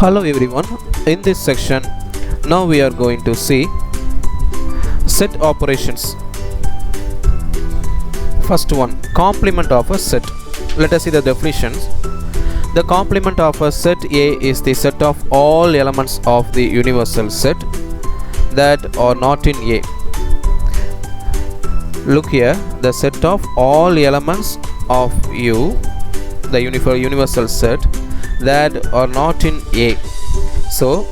Hello everyone, in this section now we are going to see set operations. First one, complement of a set. Let us see the definitions. The complement of a set A is the set of all elements of the universal set that are not in A. Look here, the set of all elements of U, the universal set that are not in A. So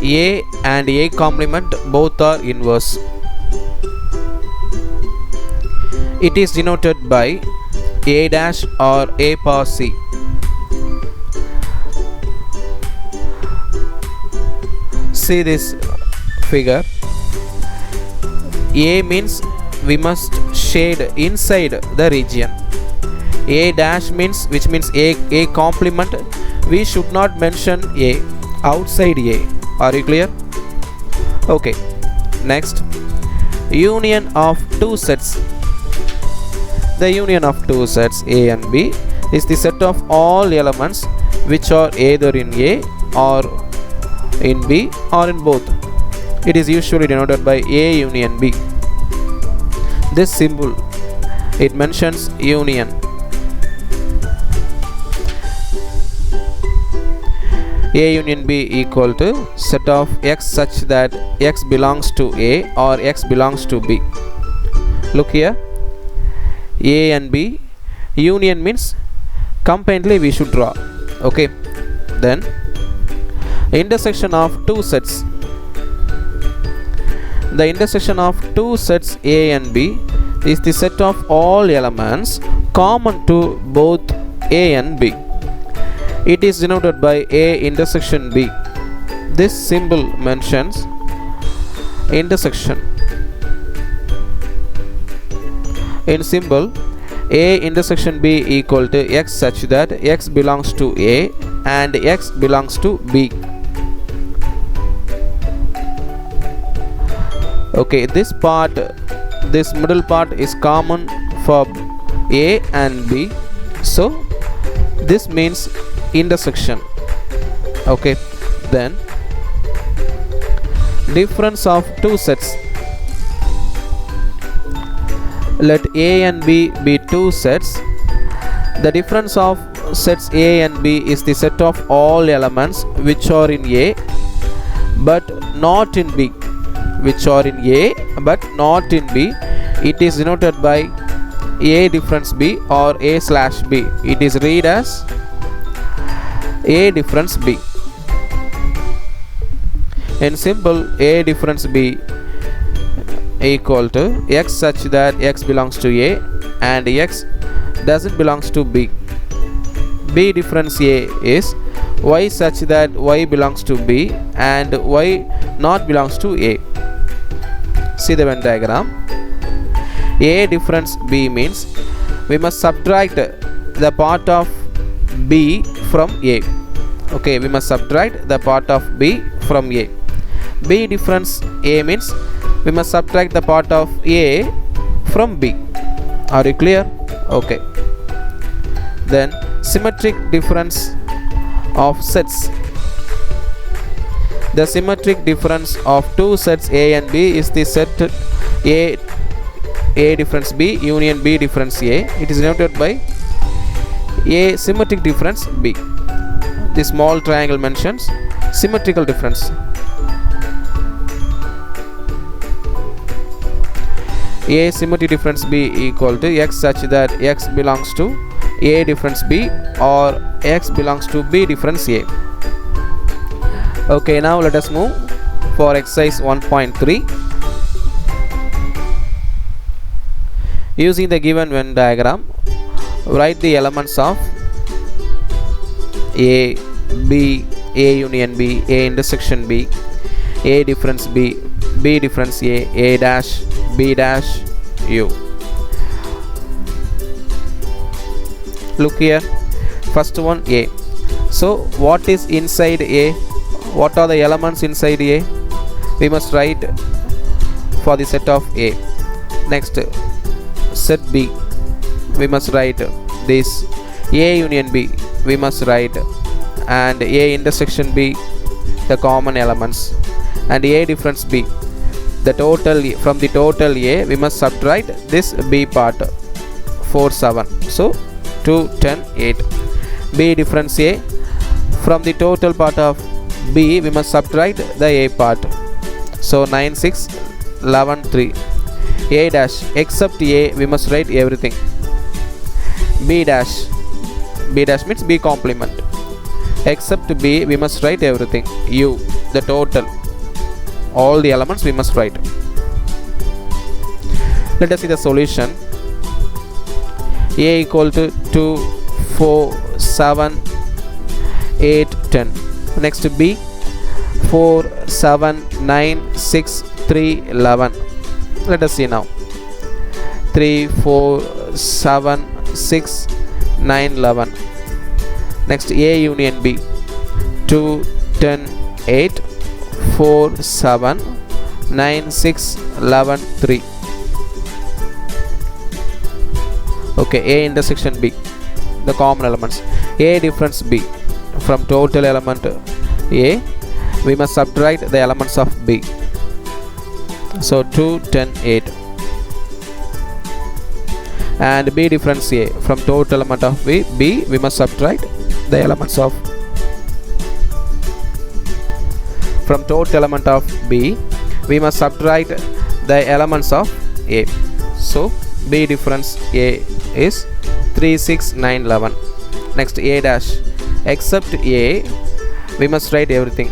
A and A complement both are inverse. It is denoted by A dash or A power C. See this figure. A means we must shade inside the region. A dash means A complement, we should not mention A outside A. Are you clear? Okay. Next, union of two sets. The union of two sets A and B is the set of all elements which are either in A or in B or in both. It is usually denoted by A union B. This symbol, it mentions union. A union B equal to set of X such that X belongs to A or X belongs to B. Look here, A and B union means combinedly we should draw. Okay. Then intersection of two sets. The intersection of two sets A and B is the set of all elements common to both A and B. It is denoted by A intersection B. This symbol mentions intersection. In symbol, A intersection B equal to X such that X belongs to A and X belongs to B. Okay, this middle part is common for A and B, so this means intersection. Okay, then difference of two sets. Let A and B be two sets. The difference of sets A and B is the set of all elements which are in A but not in B. Which are in A but not in B. It is denoted by A difference B or A slash B. It is read as A difference B. In symbol, A difference B equal to X such that X belongs to A and X doesn't belongs to B. B difference A is Y such that Y belongs to B and Y not belongs to A. See the Venn diagram. A difference B means we must subtract the part of B from A. Okay, we must subtract the part of B from A. B difference A means we must subtract the part of A from B. Are you clear? Okay. Then symmetric difference of sets. The symmetric difference of two sets A and B is the set A difference B union B difference A. It is denoted by A symmetric difference B. The small triangle mentions symmetrical difference. A symmetric difference B equal to X such that X belongs to A difference B or X belongs to B difference A. Okay, now let us move for exercise 1.3. Using the given Venn diagram, write the elements of A, B, A union B, A intersection B, A difference B, B difference A dash, B dash, U. Look here, first one A. So what is inside A? What are the elements inside A? We must write for the set of A. Next, set B. We must write this A union B. We must write and A intersection B, the common elements, and A difference B, the total. From the total A we must subtract this B part, 4 7, so 2 10 8. B difference A, from the total part of B we must subtract the A part, so 9 6 11 3. A dash, except A we must write everything. B dash, B dash means B complement, except B we must write everything. U, the total, all the elements we must write. Let us see the solution. A equal to 2 4 7 8 10. Next B, 4 7 9 6 3 11. Let us see now. 3 4 7 6 9 11. Next A union B, 2 10 8 4 7 9 6 11 3. Okay, A intersection B, the common elements. A difference B, from total element A we must subtract the elements of B, so 2 10 8. And B difference A, from total element of B we must subtract the elements of, from total element of B we must subtract the elements of A, so B difference A is 3 6 9 11. Next A dash, except A we must write everything,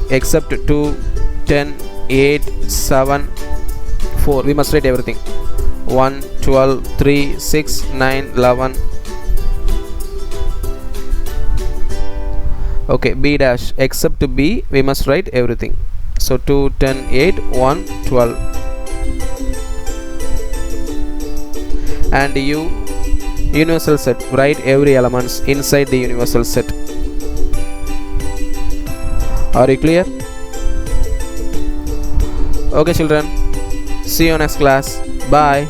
except 2 10 8 7 4, we must write everything. 1 12 3 6 9 11. Okay, B dash, except B we must write everything, so 2 10 8 1 12. And U, universal set, write every elements inside the universal set. Are you clear? Okay children, see you next class. Bye.